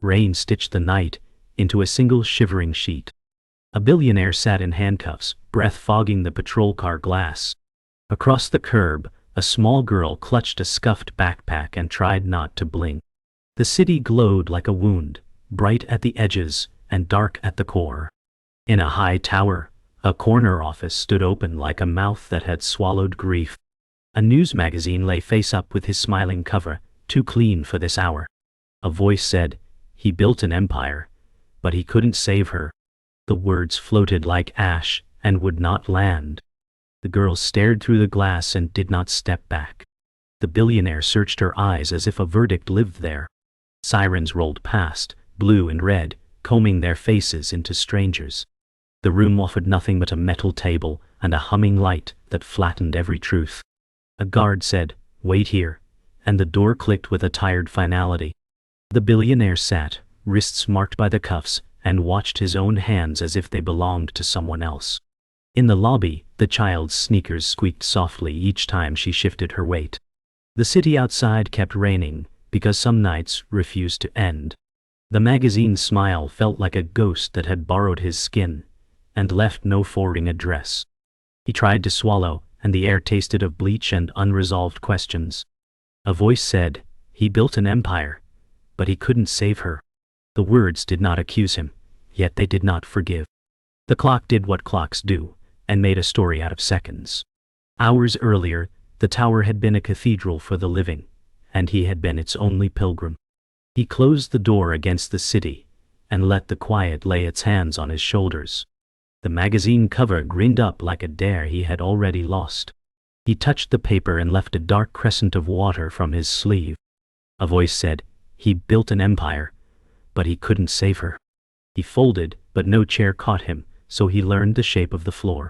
Rain stitched the night into a single shivering sheet. A billionaire sat in handcuffs, breath fogging the patrol car glass. Across the curb, a small girl clutched a scuffed backpack and tried not to blink. The city glowed like a wound, bright at the edges and dark at the core. In a high tower, a corner office stood open like a mouth that had swallowed grief. A news magazine lay face up with his smiling cover, too clean for this hour. A voice said, "He built an empire, but he couldn't save her." The words floated like ash and would not land. The girl stared through the glass and did not step back. The billionaire searched her eyes as if a verdict lived there. Sirens rolled past, blue and red, combing their faces into strangers. The room offered nothing but a metal table and a humming light that flattened every truth. A guard said, "Wait here," and the door clicked with a tired finality. The billionaire sat, wrists marked by the cuffs, and watched his own hands as if they belonged to someone else. In the lobby, the child's sneakers squeaked softly each time she shifted her weight. The city outside kept raining, because some nights refused to end. The magazine's smile felt like a ghost that had borrowed his skin and left no forwarding address. He tried to swallow, and the air tasted of bleach and unresolved questions. A voice said, "He built an empire, but he couldn't save her." The words did not accuse him, yet they did not forgive. The clock did what clocks do, and made a story out of seconds. Hours earlier, the tower had been a cathedral for the living, and he had been its only pilgrim. He closed the door against the city, and let the quiet lay its hands on his shoulders. The magazine cover grinned up like a dare he had already lost. He touched the paper and left a dark crescent of water from his sleeve. A voice said, "He built an empire, but he couldn't save her." He folded, but no chair caught him, so he learned the shape of the floor.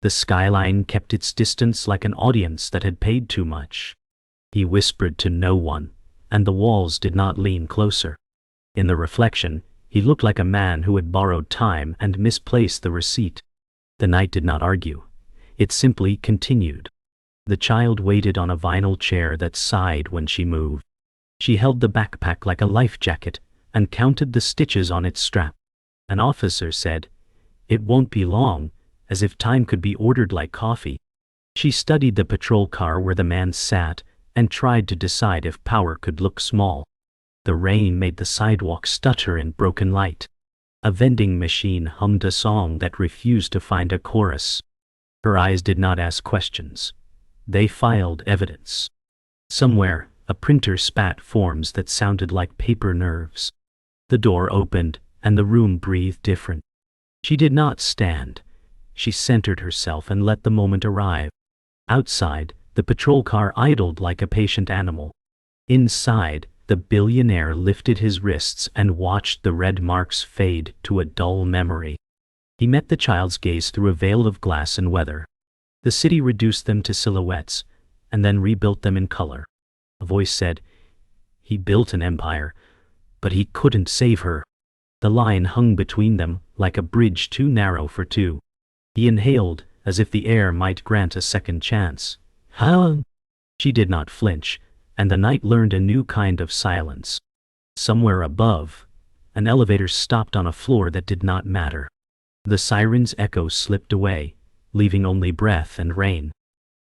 The skyline kept its distance like an audience that had paid too much. He whispered to no one, and the walls did not lean closer. In the reflection, he looked like a man who had borrowed time and misplaced the receipt. The night did not argue. It simply continued. The child waited on a vinyl chair that sighed when she moved. She held the backpack like a life jacket and counted the stitches on its strap. An officer said, "It won't be long," as if time could be ordered like coffee. She studied the patrol car where the man sat and tried to decide if power could look small. The rain made the sidewalk stutter in broken light. A vending machine hummed a song that refused to find a chorus. Her eyes did not ask questions. They filed evidence. Somewhere, a printer spat forms that sounded like paper nerves. The door opened, and the room breathed different. She did not stand. She centered herself and let the moment arrive. Outside, the patrol car idled like a patient animal. Inside, the billionaire lifted his wrists and watched the red marks fade to a dull memory. He met the child's gaze through a veil of glass and weather. The city reduced them to silhouettes, and then rebuilt them in color. A voice said, "He built an empire, but he couldn't save her." The line hung between them like a bridge too narrow for two. He inhaled, as if the air might grant a second chance. "Huh?" She did not flinch, and the night learned a new kind of silence. Somewhere above, an elevator stopped on a floor that did not matter. The siren's echo slipped away, leaving only breath and rain.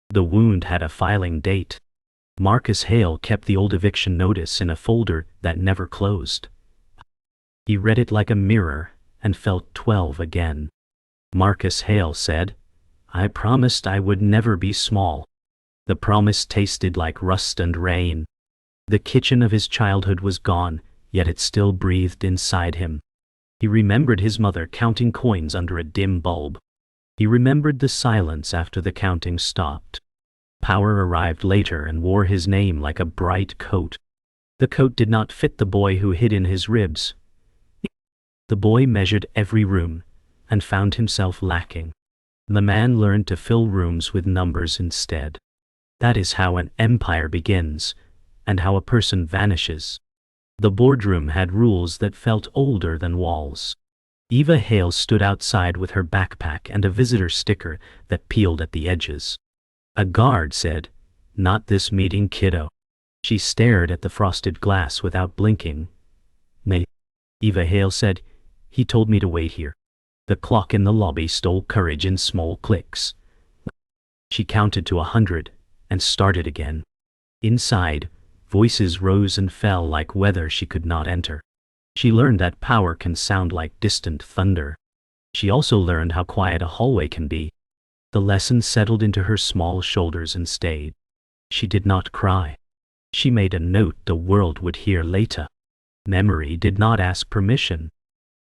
The wound had a filing date. Marcus Hale kept the old eviction notice in a folder that never closed. He read it like a mirror and felt 12 again. Marcus Hale said, "I promised I would never be small." The promise tasted like rust and rain. The kitchen of his childhood was gone, yet it still breathed inside him. He remembered his mother counting coins under a dim bulb. He remembered the silence after the counting stopped. Power arrived later and wore his name like a bright coat. The coat did not fit the boy who hid in his ribs. The boy measured every room and found himself lacking. The man learned to fill rooms with numbers instead. That is how an empire begins, and how a person vanishes. The boardroom had rules that felt older than walls. Eva Hale stood outside with her backpack and a visitor sticker that peeled at the edges. A guard said, "Not this meeting, kiddo." She stared at the frosted glass without blinking. Eva Hale said. He told me to wait here. The clock in the lobby stole courage in small clicks. She counted to 100 and started again. Inside, voices rose and fell like weather she could not enter. She learned that power can sound like distant thunder. She also learned how quiet a hallway can be. The lesson settled into her small shoulders and stayed. She did not cry. She made a note the world would hear later. Memory did not ask permission.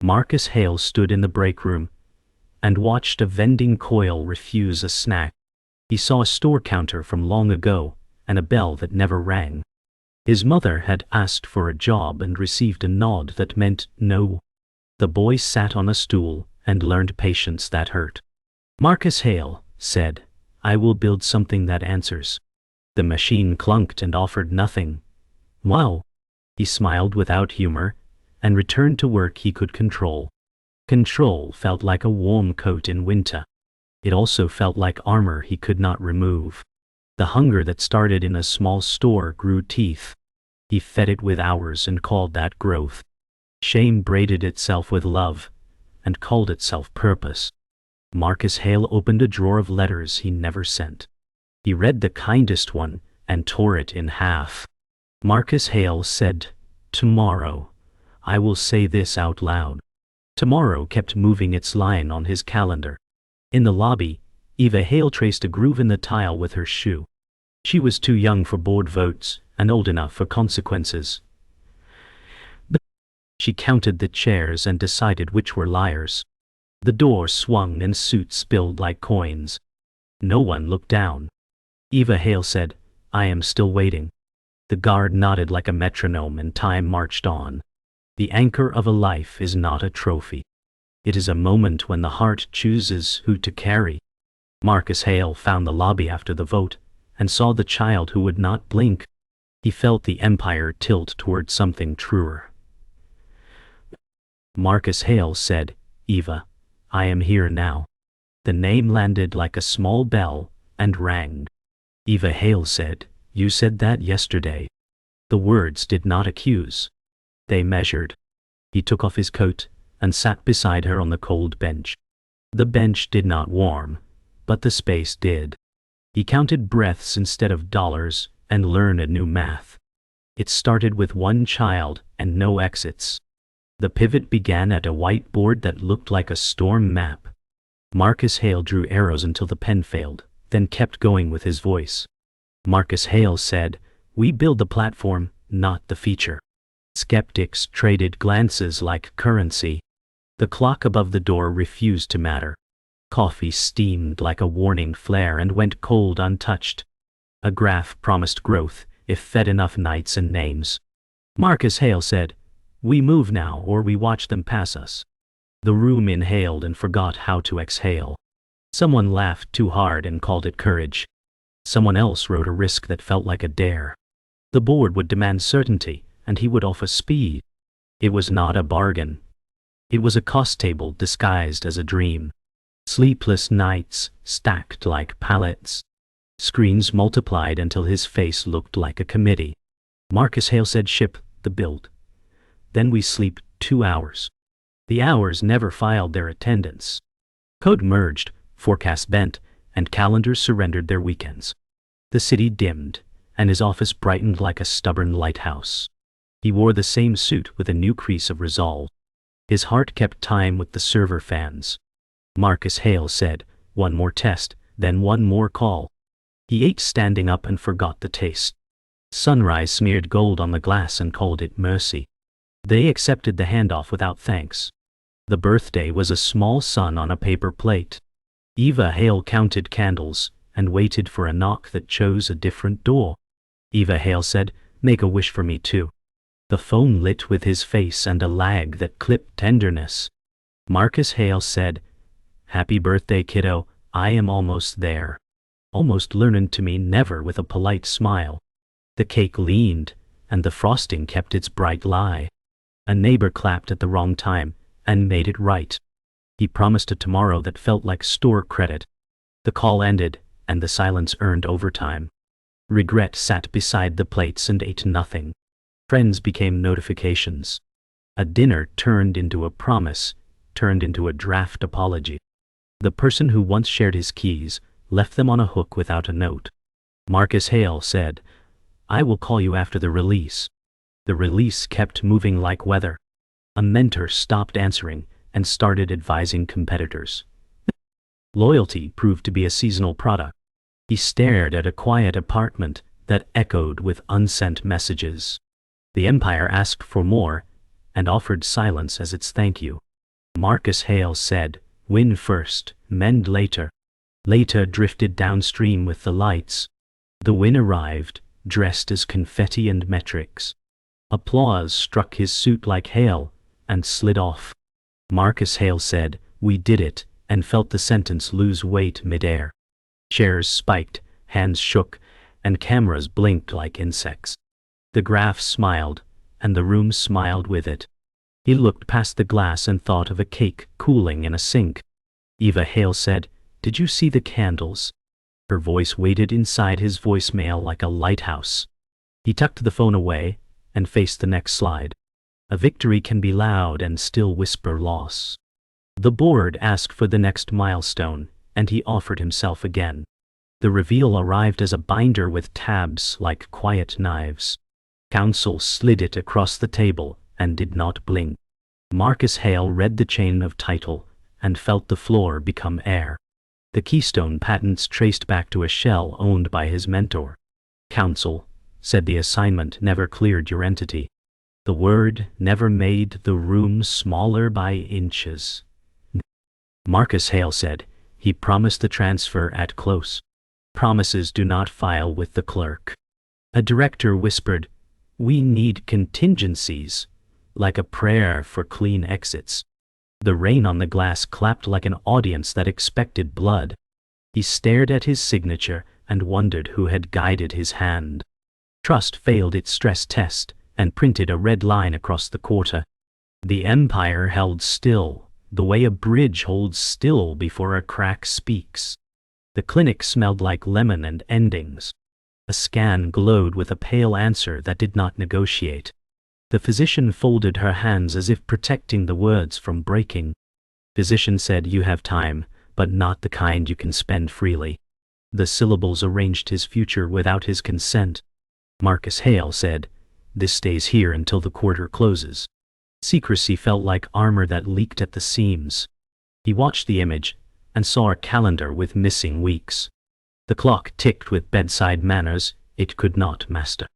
Marcus Hale stood in the break room and watched a vending coil refuse a snack. He saw a store counter from long ago and a bell that never rang. His mother had asked for a job and received a nod that meant no. The boy sat on a stool and learned patience that hurt. Marcus Hale said, "I will build something that answers." The machine clunked and offered nothing. "Wow." He smiled without humor and returned to work he could control. Control felt like a warm coat in winter. It also felt like armor he could not remove. The hunger that started in a small store grew teeth. He fed it with hours and called that growth. Shame braided itself with love and called itself purpose. Marcus Hale opened a drawer of letters he never sent. He read the kindest one and tore it in half. Marcus Hale said, "Tomorrow, I will say this out loud." Tomorrow kept moving its line on his calendar. In the lobby, Eva Hale traced a groove in the tile with her shoe. She was too young for board votes and old enough for consequences. But she counted the chairs and decided which were liars. The door swung and suits spilled like coins. No one looked down. Eva Hale said, "I am still waiting." The guard nodded like a metronome and time marched on. The anchor of a life is not a trophy. It is a moment when the heart chooses who to carry. Marcus Hale found the lobby after the vote and saw the child who would not blink. He felt the empire tilt toward something truer. Marcus Hale said, "Eva, I am here now." The name landed like a small bell and rang. Eva Hale said, "You said that yesterday." The words did not accuse. They measured. He took off his coat and sat beside her on the cold bench. The bench did not warm, but the space did. He counted breaths instead of dollars and learned a new math. It started with one child and no exits. The pivot began at a whiteboard that looked like a storm map. Marcus Hale drew arrows until the pen failed, then kept going with his voice. Marcus Hale said, "We build the platform, not the feature." Skeptics traded glances like currency. The clock above the door refused to matter. Coffee steamed like a warning flare and went cold untouched. A graph promised growth if fed enough nights and names. Marcus Hale said, "We move now or we watch them pass us." The room inhaled and forgot how to exhale. Someone laughed too hard and called it courage. Someone else wrote a risk that felt like a dare. The board would demand certainty, and he would offer speed. It was not a bargain. It was a cost table disguised as a dream. Sleepless nights stacked like pallets. Screens multiplied until his face looked like a committee. Marcus Hale said, "Ship the build. Then we sleep 2 hours." The hours never filed their attendance. Code merged, forecast bent, and calendars surrendered their weekends. The city dimmed, and his office brightened like a stubborn lighthouse. He wore the same suit with a new crease of resolve. His heart kept time with the server fans. Marcus Hale said, "One more test, then one more call." He ate standing up and forgot the taste. Sunrise smeared gold on the glass and called it mercy. They accepted the handoff without thanks. The birthday was a small sun on a paper plate. Eva Hale counted candles and waited for a knock that chose a different door. Eva Hale said, "Make a wish for me too." The phone lit with his face and a lag that clipped tenderness. Marcus Hale said, "Happy birthday, kiddo, I am almost there." Almost learning to me never with a polite smile. The cake leaned, and the frosting kept its bright lie. A neighbor clapped at the wrong time and made it right. He promised a tomorrow that felt like store credit. The call ended, and the silence earned overtime. Regret sat beside the plates and ate nothing. Friends became notifications. A dinner turned into a promise, turned into a draft apology. The person who once shared his keys left them on a hook without a note. Marcus Hale said, "I will call you after the release." The release kept moving like weather. A mentor stopped answering and started advising competitors. Loyalty proved to be a seasonal product. He stared at a quiet apartment that echoed with unsent messages. The Empire asked for more and offered silence as its thank you. Marcus Hale said, "Win first, mend later." Later drifted downstream with the lights. The win arrived, dressed as confetti and metrics. Applause struck his suit like hail and slid off. Marcus Hale said, "We did it," and felt the sentence lose weight midair. Chairs spiked, hands shook, and cameras blinked like insects. The graph smiled, and the room smiled with it. He looked past the glass and thought of a cake cooling in a sink. Eva Hale said, "Did you see the candles?" Her voice waited inside his voicemail like a lighthouse. He tucked the phone away and faced the next slide. A victory can be loud and still whisper loss. The board asked for the next milestone, and he offered himself again. The reveal arrived as a binder with tabs like quiet knives. Counsel slid it across the table and did not blink. Marcus Hale read the chain of title and felt the floor become air. The keystone patents traced back to a shell owned by his mentor. "Counsel," said the assignment, "never cleared your entity." The word never made the room smaller by inches. Marcus Hale said, "He promised the transfer at close. Promises do not file with the clerk." A director whispered, "We need contingencies," like a prayer for clean exits. The rain on the glass clapped like an audience that expected blood. He stared at his signature and wondered who had guided his hand. Trust failed its stress test and printed a red line across the quarter. The Empire held still, the way a bridge holds still before a crack speaks. The clinic smelled like lemon and endings. A scan glowed with a pale answer that did not negotiate. The physician folded her hands as if protecting the words from breaking. Physician said, "You have time, but not the kind you can spend freely." The syllables arranged his future without his consent. Marcus Hale said, "This stays here until the quarter closes." Secrecy felt like armor that leaked at the seams. He watched the image and saw a calendar with missing weeks. The clock ticked with bedside manners it could not master.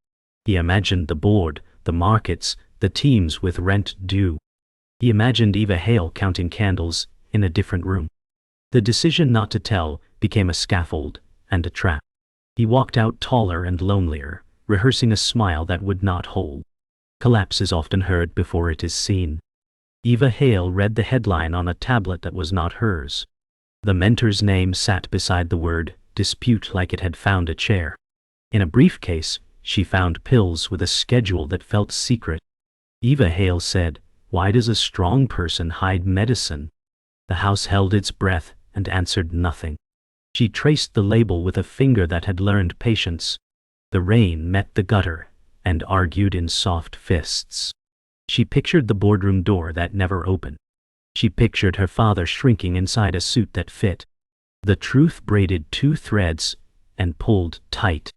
He imagined the board, the markets, the teams with rent due. He imagined Eva Hale counting candles in a different room. The decision not to tell became a scaffold and a trap. He walked out taller and lonelier, rehearsing a smile that would not hold. Collapse is often heard before it is seen. Eva Hale read the headline on a tablet that was not hers. The mentor's name sat beside the word dispute like it had found a chair. In a briefcase, she found pills with a schedule that felt secret. Eva Hale said, "Why does a strong person hide medicine?" The house held its breath and answered nothing. She traced the label with a finger that had learned patience. The rain met the gutter and argued in soft fists. She pictured the boardroom door that never opened. She pictured her father shrinking inside a suit that fit. The truth braided two threads and pulled tight.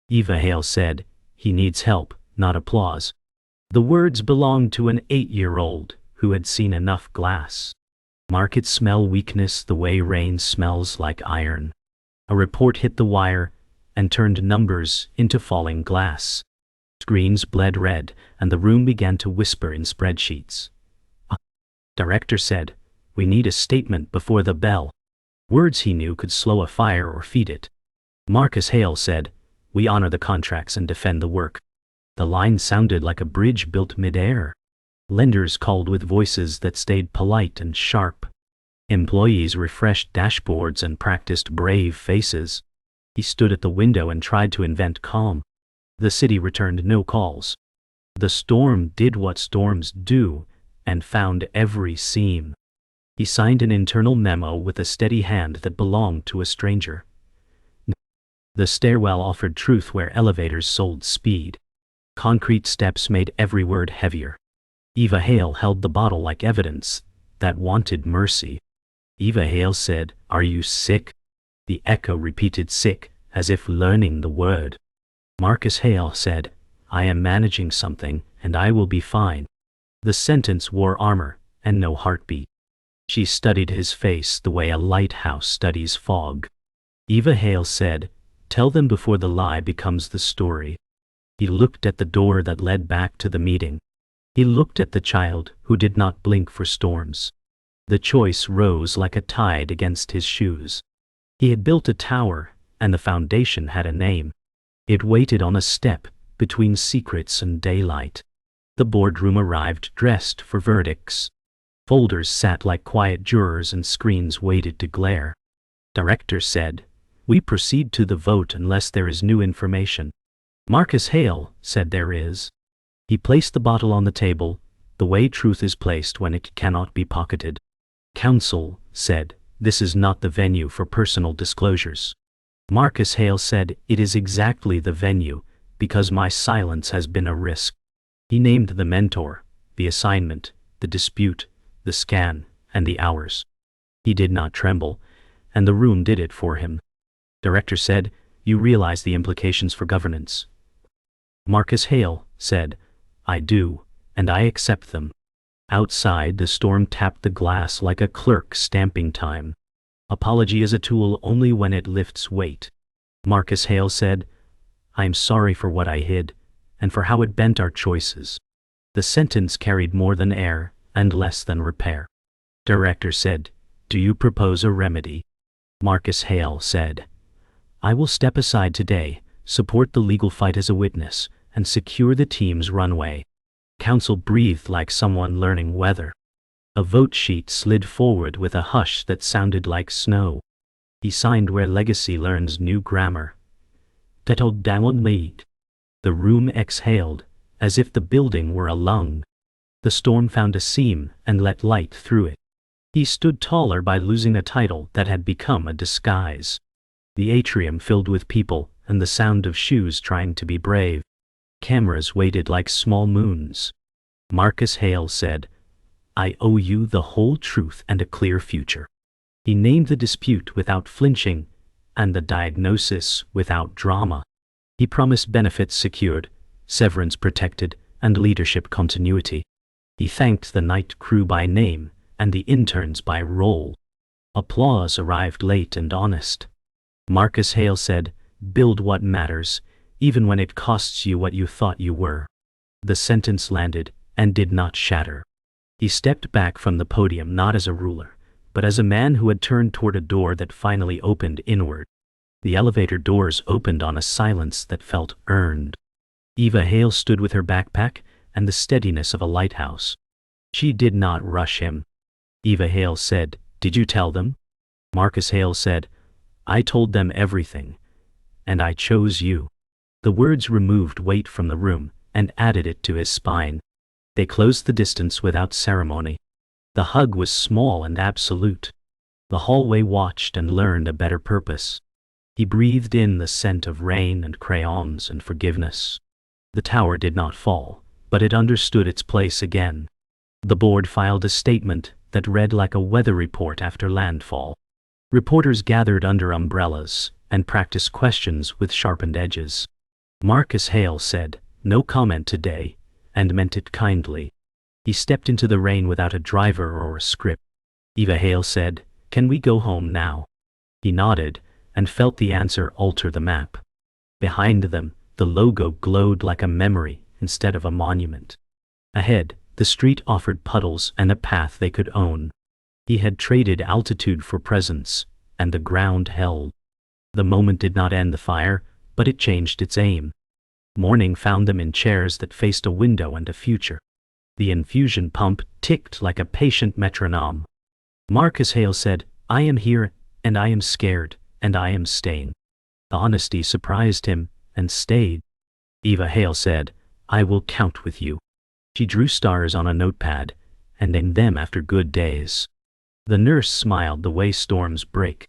Eva Hale said, "He needs help, not applause." The words belonged to an 8-year-old who had seen enough glass. Markets smell weakness the way rain smells like iron. A report hit the wire and turned numbers into falling glass. Screens bled red and the room began to whisper in spreadsheets. A director said, "We need a statement before the bell." Words he knew could slow a fire or feed it. Marcus Hale said, "We honor the contracts and defend the work." The line sounded like a bridge built midair. Lenders called with voices that stayed polite and sharp. Employees refreshed dashboards and practiced brave faces. He stood at the window and tried to invent calm. The city returned no calls. The storm did what storms do and found every seam. He signed an internal memo with a steady hand that belonged to a stranger. The stairwell offered truth where elevators sold speed. Concrete steps made every word heavier. Eva Hale held the bottle like evidence that wanted mercy. Eva Hale said, "Are you sick?" The echo repeated sick, as if learning the word. Marcus Hale said, "I am managing something, and I will be fine." The sentence wore armor, and no heartbeat. She studied his face the way a lighthouse studies fog. Eva Hale said, "Tell them before the lie becomes the story." He looked at the door that led back to the meeting. He looked at the child who did not blink for storms. The choice rose like a tide against his shoes. He had built a tower, and the foundation had a name. It waited on a step between secrets and daylight. The boardroom arrived dressed for verdicts. Folders sat like quiet jurors and screens waited to glare. Director said, "We proceed to the vote unless there is new information." Marcus Hale said, "There is." He placed the bottle on the table, the way truth is placed when it cannot be pocketed. Counsel said, "This is not the venue for personal disclosures." Marcus Hale said, "It is exactly the venue, because my silence has been a risk." He named the mentor, the assignment, the dispute, the scan, and the hours. He did not tremble, and the room did it for him. Director said, "You realize the implications for governance." Marcus Hale said, "I do, and I accept them." Outside, the storm tapped the glass like a clerk stamping time. Apology is a tool only when it lifts weight. Marcus Hale said, "I'm sorry for what I hid, and for how it bent our choices." The sentence carried more than air, and less than repair. Director said, "Do you propose a remedy?" Marcus Hale said, "I will step aside today, support the legal fight as a witness, and secure the team's runway." Counsel breathed like someone learning weather. A vote sheet slid forward with a hush that sounded like snow. He signed where legacy learns new grammar. Tettled down lead. The room exhaled, as if the building were a lung. The storm found a seam and let light through it. He stood taller by losing a title that had become a disguise. The atrium filled with people and the sound of shoes trying to be brave. Cameras waited like small moons. Marcus Hale said, "I owe you the whole truth and a clear future." He named the dispute without flinching, and the diagnosis without drama. He promised benefits secured, severance protected, and leadership continuity. He thanked the night crew by name, and the interns by role. Applause arrived late and honest. Marcus Hale said, "Build what matters, even when it costs you what you thought you were." The sentence landed, and did not shatter. He stepped back from the podium not as a ruler, but as a man who had turned toward a door that finally opened inward. The elevator doors opened on a silence that felt earned. Eva Hale stood with her backpack and the steadiness of a lighthouse. She did not rush him. Eva Hale said, "Did you tell them?" Marcus Hale said, "I told them everything, and I chose you." The words removed weight from the room and added it to his spine. They closed the distance without ceremony. The hug was small and absolute. The hallway watched and learned a better purpose. He breathed in the scent of rain and crayons and forgiveness. The tower did not fall, but it understood its place again. The board filed a statement that read like a weather report after landfall. Reporters gathered under umbrellas and practiced questions with sharpened edges. Marcus Hale said, "No comment today," and meant it kindly. He stepped into the rain without a driver or a script. Eva Hale said, "Can we go home now?" He nodded and felt the answer alter the map. Behind them, the logo glowed like a memory instead of a monument. Ahead, the street offered puddles and a path they could own. He had traded altitude for presence, and the ground held. The moment did not end the fire, but it changed its aim. Morning found them in chairs that faced a window and a future. The infusion pump ticked like a patient metronome. Marcus Hale said, "I am here, and I am scared, and I am staying." The honesty surprised him, and stayed. Eva Hale said, "I will count with you." She drew stars on a notepad, and named them after good days. The nurse smiled the way storms break.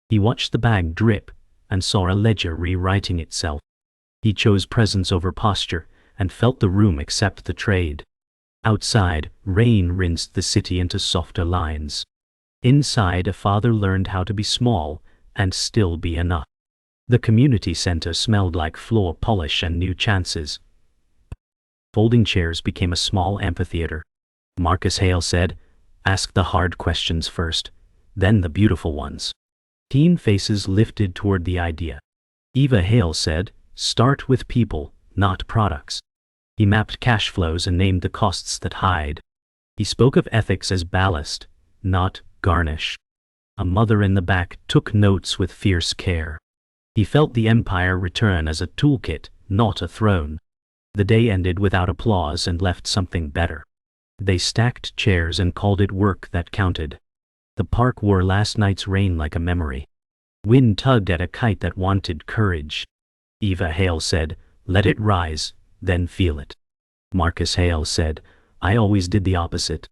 He watched the bag drip, and saw a ledger rewriting itself. He chose presence over posture, and felt the room accept the trade. Outside, rain rinsed the city into softer lines. Inside, a father learned how to be small and still be enough. The community center smelled like floor polish and new chances. Folding chairs became a small amphitheater. Marcus Hale said, "Ask the hard questions first, then the beautiful ones." Teen faces lifted toward the idea. Eva Hale said, "Start with people, not products." He mapped cash flows and named the costs that hide. He spoke of ethics as ballast, not garnish. A mother in the back took notes with fierce care. He felt the empire return as a toolkit, not a throne. The day ended without applause and left something better. They stacked chairs and called it work that counted. The park wore last night's rain like a memory. Wind tugged at a kite that wanted courage. Eva Hale said, "Let it rise, then feel it." Marcus Hale said, "I always did the opposite."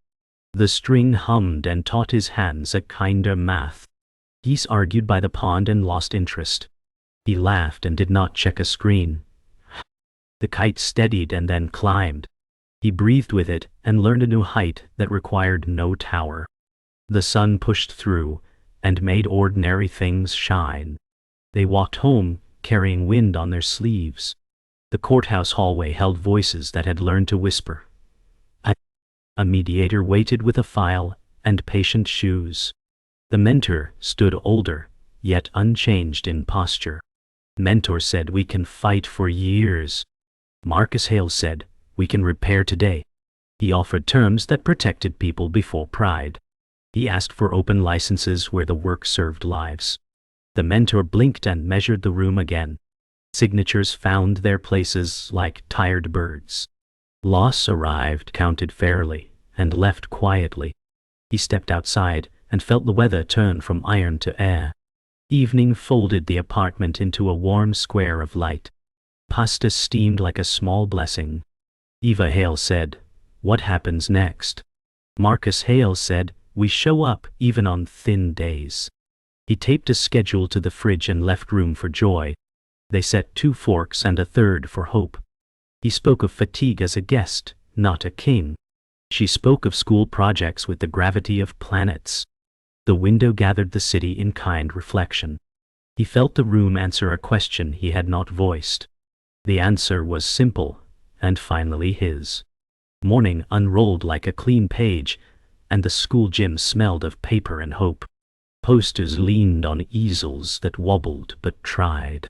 The string hummed and taught his hands a kinder math. Geese argued by the pond and lost interest. He laughed and did not check a screen. The kite steadied and then climbed. He breathed with it and learned a new height that required no tower. The sun pushed through and made ordinary things shine. They walked home, carrying wind on their sleeves. The courthouse hallway held voices that had learned to whisper. A mediator waited with a file and patient shoes. The mentor stood older, yet unchanged in posture. Mentor said, "We can fight for years." Marcus Hale said, "We can repair today." He offered terms that protected people before pride. He asked for open licenses where the work served lives. The mentor blinked and measured the room again. Signatures found their places like tired birds. Loss arrived, counted fairly, and left quietly. He stepped outside and felt the weather turn from iron to air. Evening folded the apartment into a warm square of light. Pasta steamed like a small blessing. Eva Hale said, "What happens next?" Marcus Hale said, "We show up even on thin days." He taped a schedule to the fridge and left room for joy. They set 2 forks and a third for hope. He spoke of fatigue as a guest, not a king. She spoke of school projects with the gravity of planets. The window gathered the city in kind reflection. He felt the room answer a question he had not voiced. The answer was simple, and finally his. Morning unrolled like a clean page, and the school gym smelled of paper and hope. Posters leaned on easels that wobbled but tried.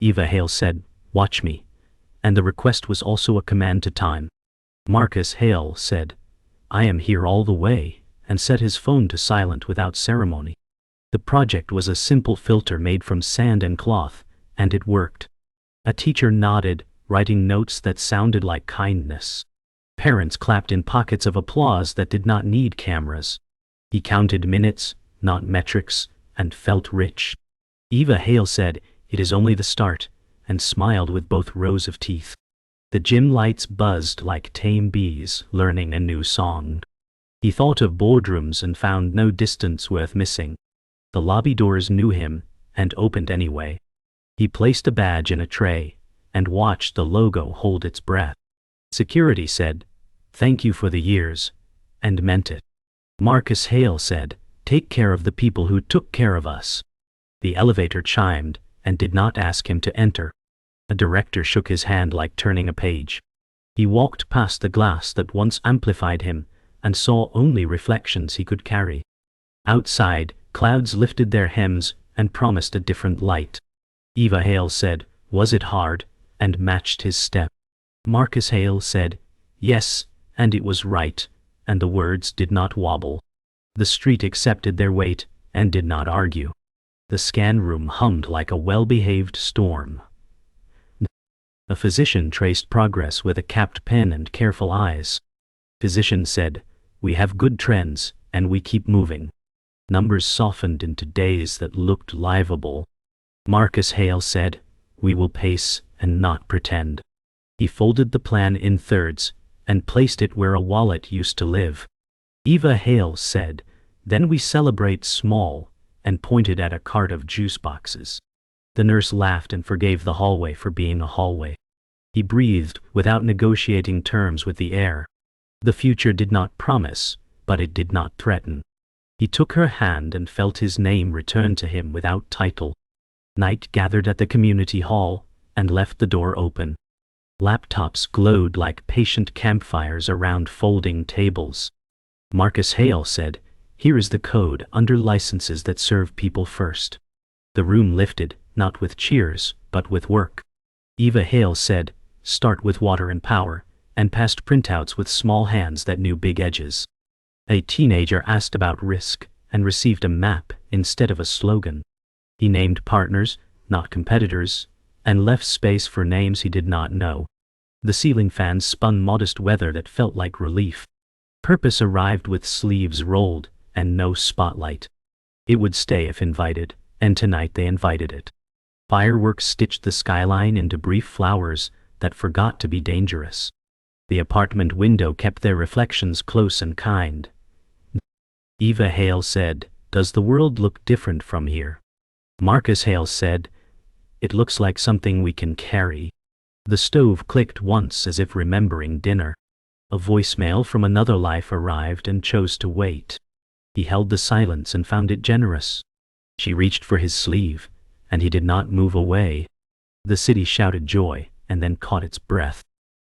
Eva Hale said, "Watch me," and the request was also a command to time. Marcus Hale said, "I am here all the way," and set his phone to silent without ceremony. The project was a simple filter made from sand and cloth, and it worked. A teacher nodded, writing notes that sounded like kindness. Parents clapped in pockets of applause that did not need cameras. He counted minutes, not metrics, and felt rich. Eva Hale said, "It is only the start," and smiled with both rows of teeth. The gym lights buzzed like tame bees learning a new song. He thought of boardrooms and found no distance worth missing. The lobby doors knew him and opened anyway. He placed a badge in a tray and watched the logo hold its breath. Security said, "Thank you for the years," and meant it. Marcus Hale said, "Take care of the people who took care of us." The elevator chimed and did not ask him to enter. A director shook his hand like turning a page. He walked past the glass that once amplified him and saw only reflections he could carry. Outside, clouds lifted their hems and promised a different light. Eva Hale said, "Was it hard?" and matched his step. Marcus Hale said, "Yes, and it was right," and the words did not wobble. The street accepted their weight and did not argue. The scan room hummed like a well-behaved storm. A physician traced progress with a capped pen and careful eyes. Physician said, "We have good trends, and we keep moving." Numbers softened into days that looked livable. Marcus Hale said, "We will pace and not pretend." He folded the plan in thirds and placed it where a wallet used to live. Eva Hale said, "Then we celebrate small," and pointed at a cart of juice boxes. The nurse laughed and forgave the hallway for being a hallway. He breathed without negotiating terms with the air. The future did not promise, but it did not threaten. He took her hand and felt his name return to him without title. Night gathered at the community hall and left the door open. Laptops glowed like patient campfires around folding tables. Marcus Hale said, "Here is the code under licenses that serve people first." The room lifted, not with cheers, but with work. Eva Hale said, "Start with water and power," and passed printouts with small hands that knew big edges. A teenager asked about risk and received a map instead of a slogan. He named partners, not competitors, and left space for names he did not know. The ceiling fans spun modest weather that felt like relief. Purpose arrived with sleeves rolled and no spotlight. It would stay if invited, and tonight they invited it. Fireworks stitched the skyline into brief flowers that forgot to be dangerous. The apartment window kept their reflections close and kind. Eva Hale said, "Does the world look different from here?" Marcus Hale said, "It looks like something we can carry." The stove clicked once as if remembering dinner. A voicemail from another life arrived and chose to wait. He held the silence and found it generous. She reached for his sleeve, and he did not move away. The city shouted joy and then caught its breath.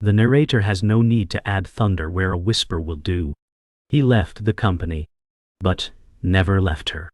The narrator has no need to add thunder where a whisper will do. He left the company, but never left her.